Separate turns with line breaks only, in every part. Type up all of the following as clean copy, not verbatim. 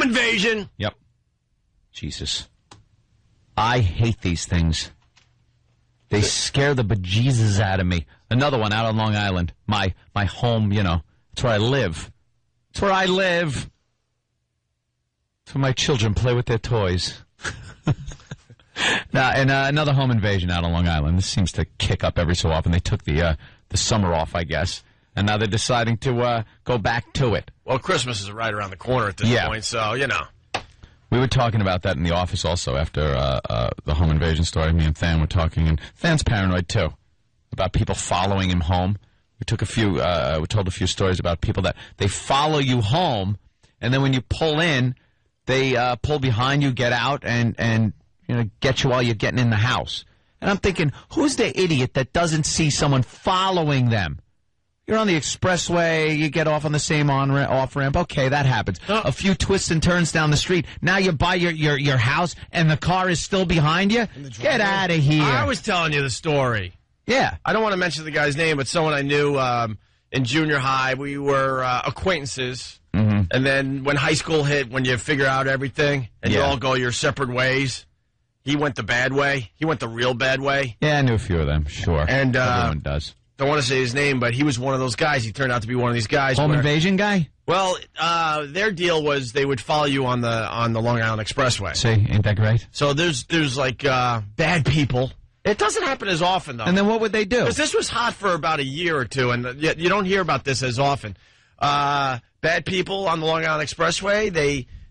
invasion.
Yep. Jesus. I hate these things. They scare the bejesus out of me. Another one out on Long Island. My home, you know. It's where I live. It's where I live. It's where my children play with their toys. Now, and another home invasion out on Long Island. This seems to kick up every so often. They took the summer off, I guess. And now they're deciding to go back to it.
Well, Christmas is right around the corner at this point, so, you know.
We were talking about that in the office also after the home invasion story. Me and Than were talking, and Than's paranoid too, about people following him home. We told a few stories about people that they follow you home, and then when you pull in, they pull behind you, get out, and you know, get you while you're getting in the house. And I'm thinking, who's the idiot that doesn't see someone following them? You're on the expressway, you get off on the same off-ramp. Okay, that happens. A few twists and turns down the street. Now you're by your house, and the car is still behind you? Get out of here.
I was telling you the story.
Yeah.
I don't want to mention the guy's name, but someone I knew in junior high, we were acquaintances. Mm-hmm. And then when high school hit, when you figure out everything, and you all go your separate ways, he went the bad way. He went the real bad way.
Yeah, I knew a few of them, sure.
And
everyone does.
Don't want to say his name, but he was one of those guys. He turned out to be one of these guys.
Home invasion guy?
Well, their deal was they would follow you on the Long Island Expressway.
See, ain't that great?
So there's like bad people. It doesn't happen as often, though.
And then what would they do?
Because this was hot for about a year or two, and you don't hear about this as often. Bad people on the Long Island Expressway,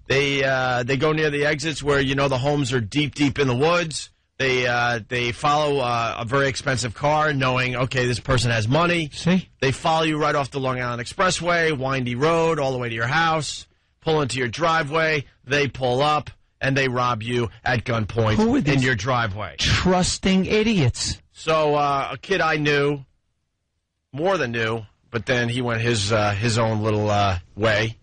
they go near the exits where, you know, the homes are deep in the woods. They follow a very expensive car, knowing, okay, this person has money.
See?
They follow you right off the Long Island Expressway, windy road, all the way to your house, pull into your driveway, they pull up, and they rob you at gunpoint in your driveway.
Trusting idiots.
So a kid I knew, more than knew, but then he went his own little way.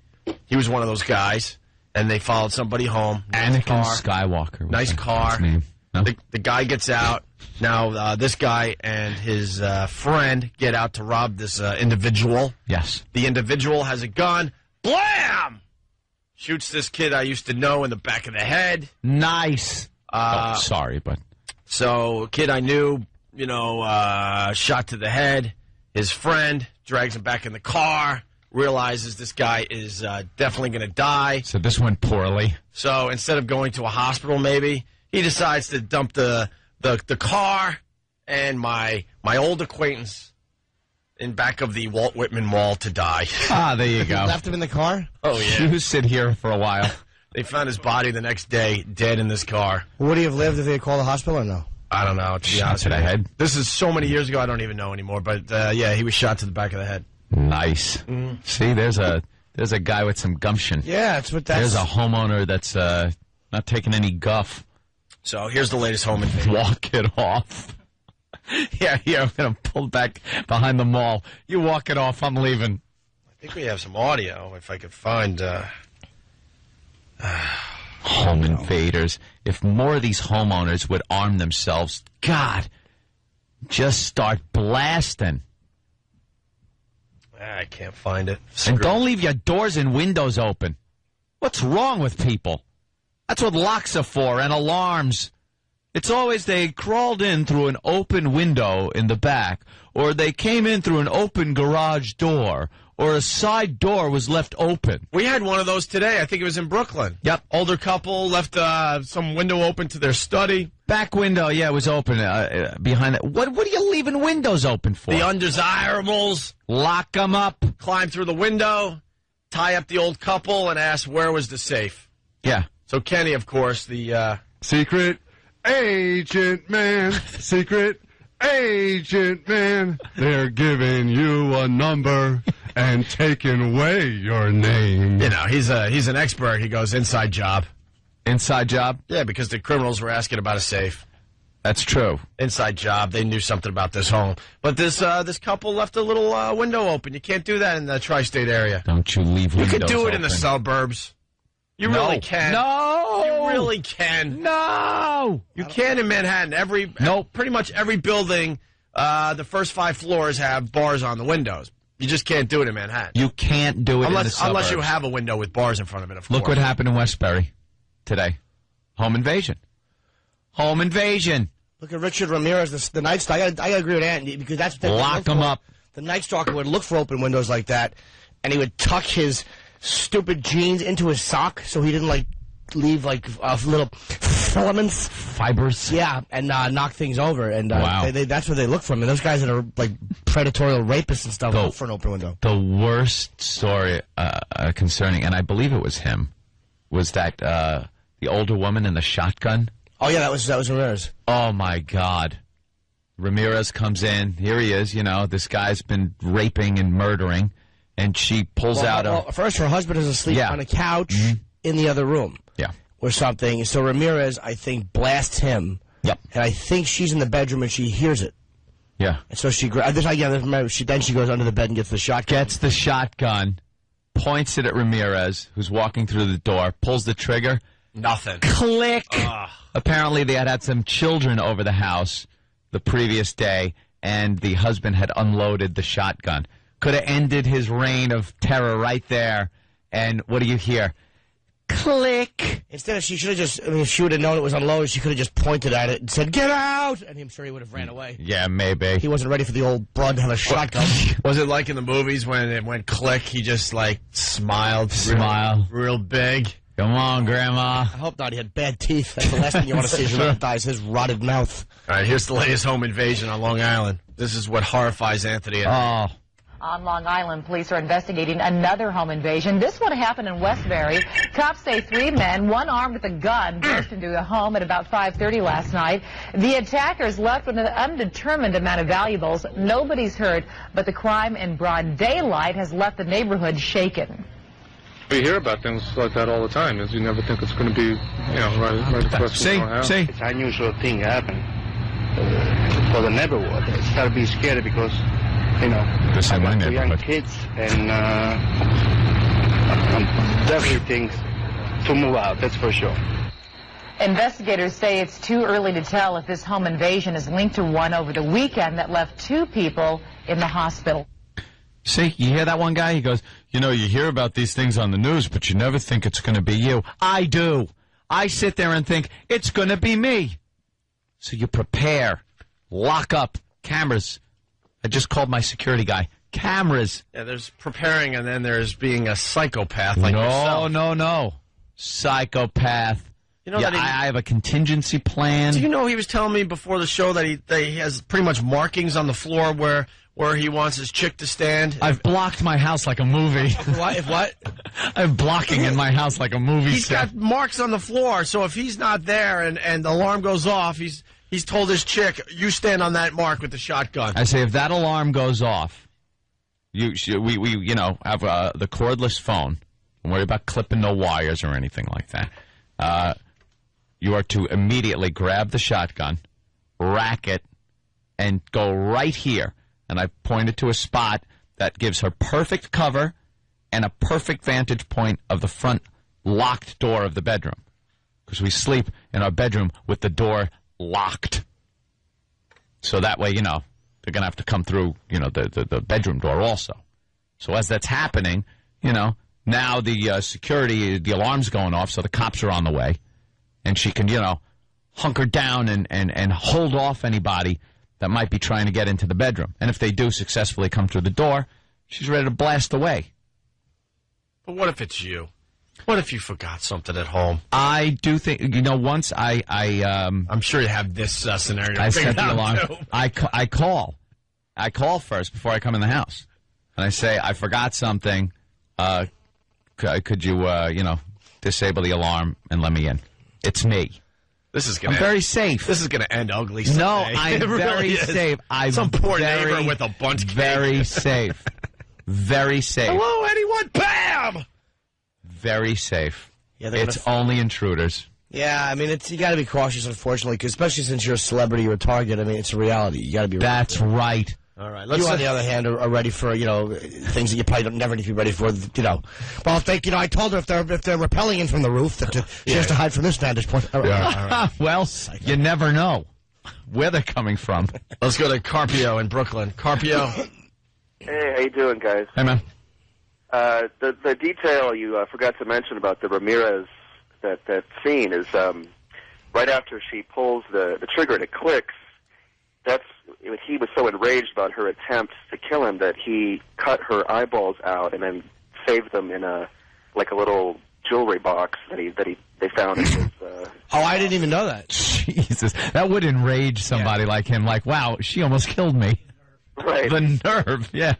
He was one of those guys, and they followed somebody home.
Anakin Skywalker.
Nice car.
Name. No?
The guy gets out. Now, this guy and his friend get out to rob this individual.
Yes.
The individual has a gun. BLAM! Shoots this kid I used to know in the back of the head.
Nice. Sorry, but...
So, kid I knew, you know, shot to the head. His friend drags him back in the car. Realizes this guy is definitely going to die.
So this went poorly.
So, instead of going to a hospital, maybe... he decides to dump the car and my old acquaintance in back of the Walt Whitman Mall to die.
Ah, there you go.
Left him in the car?
Oh, yeah.
You sit here for a while.
They found his body the next day, dead in this car.
Would he have lived if they had called the hospital or no?
I don't know, to be honest with you. Head. This is so many years ago, I don't even know anymore. But, yeah, he was shot to the back of the head.
Nice. See, there's a guy with some gumption.
Yeah, that's what that's...
There's a homeowner that's not taking any guff.
So here's the latest home invasion.
Walk it off. Yeah, I'm going to pull back behind the mall. You walk it off, I'm leaving.
I think we have some audio, if I could find...
home invaders. If more of these homeowners would arm themselves, God, just start blasting.
I can't find it.
And don't leave your doors and windows open. What's wrong with people? That's what locks are for, and alarms. It's always they crawled in through an open window in the back, or they came in through an open garage door, or a side door was left open.
We had one of those today. I think it was in Brooklyn.
Yep.
Older couple left some window open to their study.
Back window, yeah, it was open behind it. What are you leaving windows open for?
The undesirables.
Lock them up.
Climb through the window, tie up the old couple, and ask where was the safe.
Yeah.
So Kenny, of course, the...
Secret agent man, secret agent man. They're giving you a number and taking away your name.
You know, he's an expert. He goes, inside job.
Inside job?
Yeah, because the criminals were asking about a safe.
That's true.
Inside job. They knew something about this home. But this couple left a little window open. You can't do that in the tri-state area.
Don't you leave windows open.
You could do it in the suburbs. You really can.
No!
You really can.
No!
You can in Manhattan. Pretty much every building, the first 5 floors have bars on the windows. You just can't do it in Manhattan.
You can't do it in the suburbs.
Unless you have a window with bars in front of it, of course.
Look what happened in Westbury today. Home invasion. Home invasion.
Look at Richard Ramirez, the Nightstalker. I gotta agree with Andy, because that's what they
Lock him up.
The Nightstalker would look for open windows like that, and he would tuck his stupid jeans into his sock so he didn't, like, leave, like, little filaments.
Fibers.
Yeah, and knock things over. And
wow.
That's what they look for. I mean, those guys that are, like, predatory rapists and stuff look for an open window.
The worst story concerning, and I believe it was him, was that the older woman in the shotgun.
Oh, yeah, that was Ramirez.
Oh, my God. Ramirez comes in. Here he is, you know. This guy's been raping and murdering. And she pulls out a...
First, her husband is asleep on a couch in the other room.
Yeah.
Or something. So Ramirez, I think, blasts him.
Yep.
And I think she's in the bedroom and she hears it.
Yeah.
And so she then she goes under the bed and gets the shotgun.
Gets the shotgun, points it at Ramirez, who's walking through the door, pulls the trigger.
Nothing.
Click. Apparently they had some children over the house the previous day, and the husband had unloaded the shotgun. Could have ended his reign of terror right there. And what do you hear? Click.
Instead, she should have just, if she would have known it was unloaded, she could have just pointed at it and said, "Get out!" And I'm sure he would have ran away.
Yeah, maybe.
He wasn't ready for the old broad to have a shotgun.
Was it like in the movies when it went click, he just, like, smiled? Real big?
Come on, Grandma.
I hope not. He had bad teeth. That's the last thing you want to see is his rotted mouth.
All right, here's the latest home invasion on Long Island. This is what horrifies Anthony.
Oh.
On Long Island, police are investigating another home invasion. This one happened in Westbury. Cops say 3 men, one armed with a gun, burst into the home at about 5:30 last night. The attackers left with an undetermined amount of valuables. Nobody's hurt, but the crime in broad daylight has left the neighborhood shaken.
We hear about things like that all the time, as you never think it's going to be, right across the house.
See?
It's an unusual thing happen for the neighborhood. It's got to be scary because,
This is my
two young
neighborhood.
kids, and definitely things to move out, that's for sure.
Investigators say it's too early to tell if this home invasion is linked to one over the weekend that left 2 people in the hospital.
See, you hear that one guy? He goes, you hear about these things on the news, but you never think it's going to be you. I do. I sit there and think, it's going to be me. So you prepare. Lock up. Cameras. I just called my security guy. Cameras.
Yeah, there's preparing, and then there's being a psychopath like yourself.
No. Psychopath.
You know that
I have a contingency plan.
Do you know he was telling me before the show that he has pretty much markings on the floor where he wants his chick to stand?
I've blocked my house like a movie.
What?
I'm blocking in my house like a movie
He's
set.
got marks on the floor, so if he's not there and the alarm goes off, he's told his chick, you stand on that mark with the shotgun.
I say, if that alarm goes off, we have the cordless phone. Don't worry about clipping no wires or anything like that. You are to immediately grab the shotgun, rack it, and go right here. And I pointed to a spot that gives her perfect cover and a perfect vantage point of the front locked door of the bedroom. Because we sleep in our bedroom with the door locked. So that way, they're going to have to come through, the bedroom door also. So as that's happening, now the security, the alarm's going off, so the cops are on the way. And she can, hunker down and hold off anybody that might be trying to get into the bedroom. And if they do successfully come through the door, she's ready to blast away.
But what if it's you? What if you forgot something at home?
I do think, once
I'm sure you have this scenario.
I set the alarm.
Too.
I call. I call first before I come in the house. And I say, I forgot something. Could you, disable the alarm and let me in? It's me. I'm very safe.
This is going to end ugly someday.
No, I'm very safe.
Some poor neighbor with a bunch cake.
Very safe. Very safe.
Hello, anyone? Bam!
Very safe.
Yeah,
it's only intruders.
Yeah, I mean, you got to be cautious, unfortunately, because especially since you're a celebrity or a target. I mean, it's a reality. You got to be ready.
That's right.
All right.
You, on the other hand, are ready for, things that you probably don't never need to be ready for, Well, if they, I told her if they're rappelling in from the roof, that she has to hide from this vantage point. All right.
Well, you never know where they're coming from.
Let's go to Carpio in Brooklyn. Carpio.
Hey, how you doing, guys?
Hey, man.
The detail you forgot to mention about the Ramirez, that scene is right after she pulls the trigger and it clicks. He was so enraged about her attempt to kill him that he cut her eyeballs out and then saved them in a little jewelry box that they found in his.
Oh, I didn't even know that.
Jesus, that would enrage somebody like him. Like, wow, she almost killed me.
Right.
The nerve, yeah.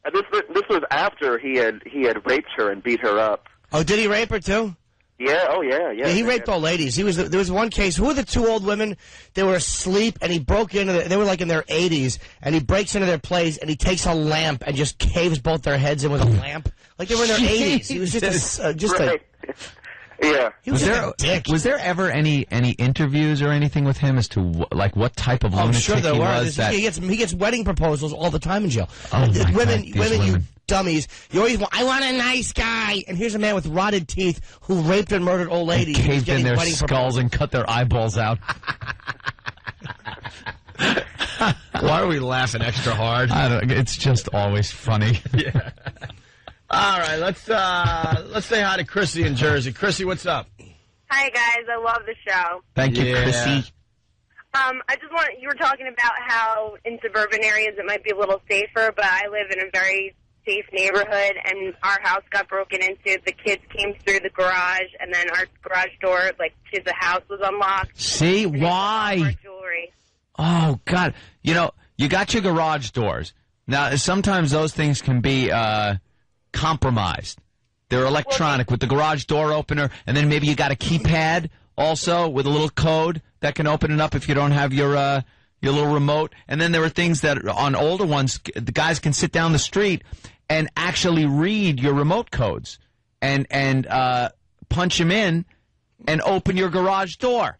And this was after he had raped her and beat her up.
Oh, did he rape her too?
Yeah. Oh, yeah.
Yeah, he raped old ladies. There was one case. Who were the two old women? They were asleep, and he broke into. They were like in their 80s, and he breaks into their place, and he takes a lamp and just caves both their heads in with a lamp, like they were in their 80s. He was just
right. Yeah.
He was a dick.
Was there ever any interviews or anything with him as to what type of lunatic
sure there
he
were.
was?
He gets wedding proposals all the time in jail.
Oh, my
women,
God, women,
you dummies. You always want. I want a nice guy. And here's a man with rotted teeth who raped and murdered old ladies.
And caved in their
wedding
skulls and cut their eyeballs out.
Why are we laughing extra hard?
I don't. It's just always funny.
Yeah. All right, let's say hi to Chrissy in Jersey. Chrissy, what's up?
Hi, guys. I love the show.
Thank you, Chrissy.
I just you were talking about how in suburban areas it might be a little safer, but I live in a very safe neighborhood, and our house got broken into. The kids came through the garage, and then our garage door, to the house, was unlocked.
See? Why?
Our jewelry.
Oh, God. You know, you got your garage doors. Now, sometimes those things can be compromised. They're electronic with the garage door opener, and then maybe you got a keypad also with a little code that can open it up if you don't have your little remote. And then there are things that on older ones, the guys can sit down the street and actually read your remote codes and punch them in and open your garage door.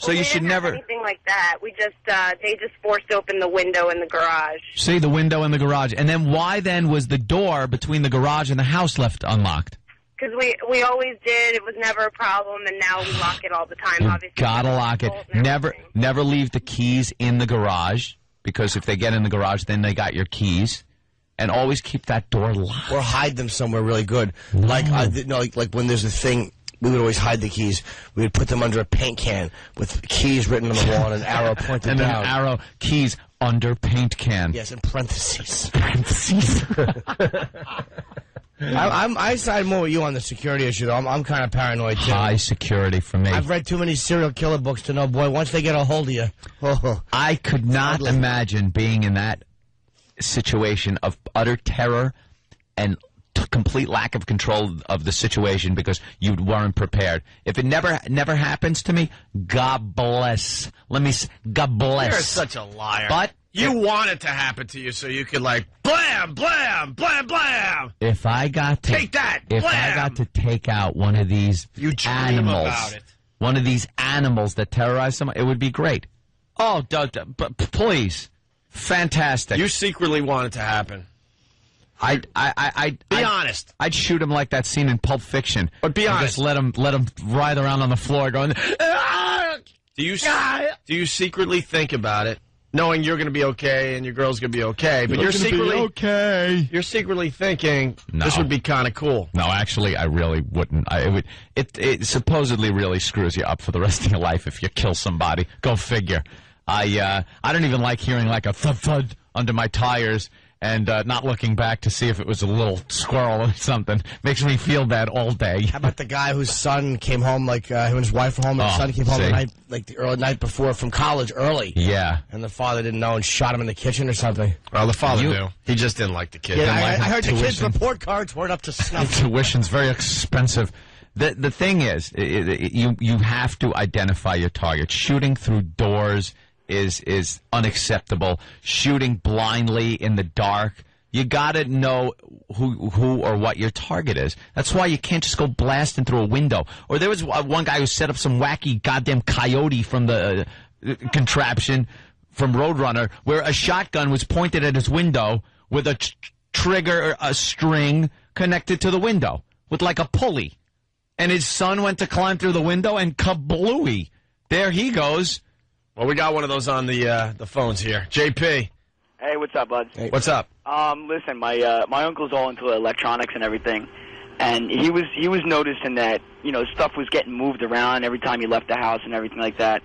So you should never
anything like that. We just they just forced open the window in the garage.
See, the window in the garage. And then why then was the door between the garage and the house left unlocked?
Because we always did. It was never a problem, and now we lock it all the time.
You
obviously,
gotta lock it. Never leave the keys in the garage, because if they get in the garage, then they got your keys. And always keep that door locked.
Or hide them somewhere really good. Like when there's a thing. We would always hide the keys. We would put them under a paint can with keys written on the wall and an arrow pointed
and
down.
And an arrow, keys under paint can.
Yes, in parentheses. Parentheses. I side more with you on the security issue, though. I'm kind of paranoid, too.
High security for me.
I've read too many serial killer books to know, boy, once they get a hold of you.
I could not imagine being in that situation of utter terror and complete lack of control of the situation because you weren't prepared. If it never happens to me, God bless. God bless.
You're such a liar.
But
you want it to happen to you so you could blam, blam, blam, blam.
If I got to
take that,
if
blam.
I got to take out one of these animals,
about it.
One of these animals that terrorize someone, it would be great. Oh, but please, fantastic.
You secretly want it to happen.
I'd
be honest.
I'd shoot him like that scene in Pulp Fiction.
But be honest.
Just let him writhe around on the floor going,
Do you secretly think about it, knowing you're going to be okay and your girl's going to be okay, but you're secretly
okay.
You're secretly thinking this would be kind of cool.
No, actually, I really wouldn't. It supposedly really screws you up for the rest of your life if you kill somebody. Go figure. I don't even like hearing like a thud under my tires. And not looking back to see if it was a little squirrel or something. Makes me feel bad all day.
How about the guy whose son came home, him and his wife were home, and his son came home the early night before from college early.
Yeah.
And the father didn't know and shot him in the kitchen or something.
Well, the father knew. He just didn't like the kid.
Yeah, I heard the kids' report cards weren't up to snuff.
Tuition's very expensive. The thing is, you have to identify your target. Shooting through doors is unacceptable. Shooting blindly in the dark, you gotta know who or what your target is. That's why you can't just go blasting through a window. Or there was one guy who set up some wacky goddamn coyote from the contraption from Roadrunner, where a shotgun was pointed at his window with a trigger, a string connected to the window with like a pulley, and his son went to climb through the window and kablooey, there he goes.
Well, we got one of those on the phones here. JP.
Hey, what's up, bud?
Hey.
What's up?
Listen, my uncle's all into electronics and everything, and he was noticing that stuff was getting moved around every time he left the house and everything like that.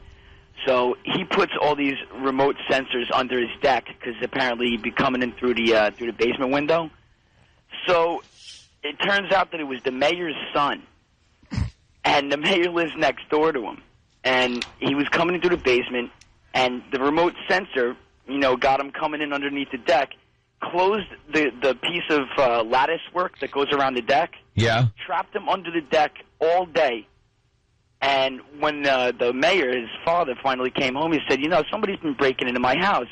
So he puts all these remote sensors under his deck because apparently he'd be coming in through the basement window. So it turns out that it was the mayor's son, and the mayor lives next door to him, and he was coming into the basement, and the remote sensor, got him coming in underneath the deck, closed the piece of lattice work that goes around the deck.
Yeah.
Trapped him under the deck all day. And when the mayor, his father, finally came home, he said, somebody's been breaking into my house.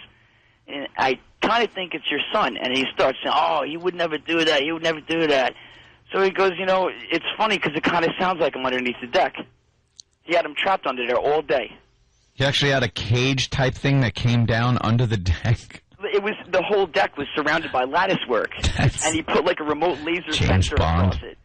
And I kind of think it's your son. And he starts saying, oh, he would never do that. He would never do that. So he goes, it's funny because it kind of sounds like him underneath the deck. He had him trapped under there all day.
He actually had a cage type thing that came down under the deck.
The whole deck was surrounded by lattice work. And he put like a remote laser
James
sensor
Bond.
across it.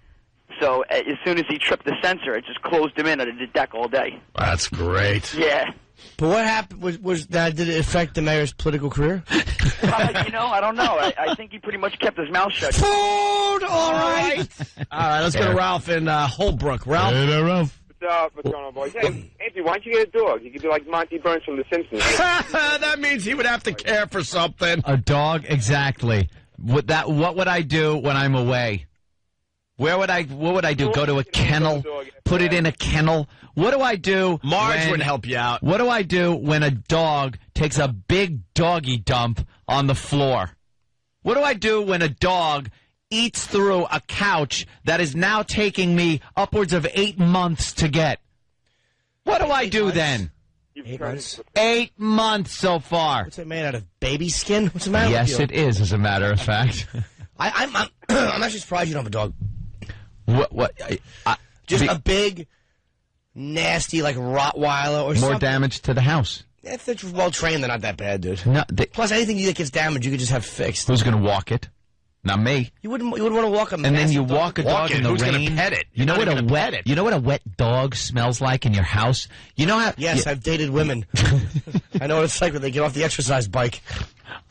So as soon as he tripped the sensor, it just closed him in under the deck all day.
That's great.
Yeah.
But what happened was that, did it affect the mayor's political career?
I don't know. I think he pretty much kept his mouth shut.
Food, all right.
All right, let's go to Ralph in Holbrook. Ralph.
Hey there, Ralph.
What's going on, boys? Hey, Anthony, why don't you get a dog? You could be like Monty Burns from The Simpsons.
That means he would have to care for something.
A dog, exactly. What would I do when I'm away? What would I do? Go to a kennel? Put it in a kennel? What do I do?
Marge would help you out.
What do I do when a dog takes a big doggy dump on the floor? What do I do when a dog eats through a couch that is now taking me upwards of 8 months to get? What do I do then?
8 months?
8 months so far.
What's it made out of? Baby skin? What's the matter with you?
Yes, it is, as a matter of fact.
I'm actually surprised you don't have a dog. Just a big, nasty, like Rottweiler or something.
More damage to the house.
If they're well trained, they're not that bad, dude.
No,
Plus, anything that gets damaged, you could just have fixed.
Who's going to walk it? Not me.
You wouldn't want to walk a
And then you walk a dog in the
Who's
rain.
going to pet it?
You know what a wet dog smells like in your house? You know how?
Yes, I've dated women. I know what it's like when they get off the exercise bike.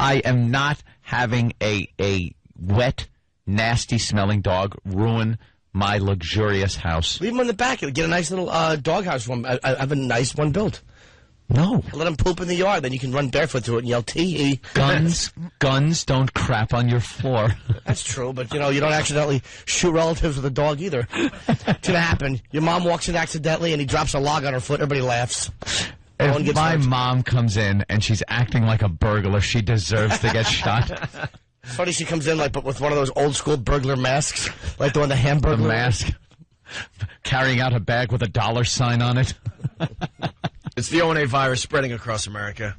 I am not having a wet, nasty smelling dog ruin my luxurious house.
Leave them in the back. Get a nice little doghouse for them. I have a nice one built.
No.
Let them poop in the yard. Then you can run barefoot to it and yell tee-hee.
Guns don't crap on your floor.
That's true, but, you don't accidentally shoot relatives with a dog either. It's going to happen. Your mom walks in accidentally and he drops a log on her foot. Everybody laughs.
If my mom comes in and she's acting like a burglar, she deserves to get shot.
It's funny she comes in but with one of those old-school burglar masks, like the one the Hamburglar.
The mask. Carrying out a bag with a $sign on it.
It's the O&A virus spreading across America.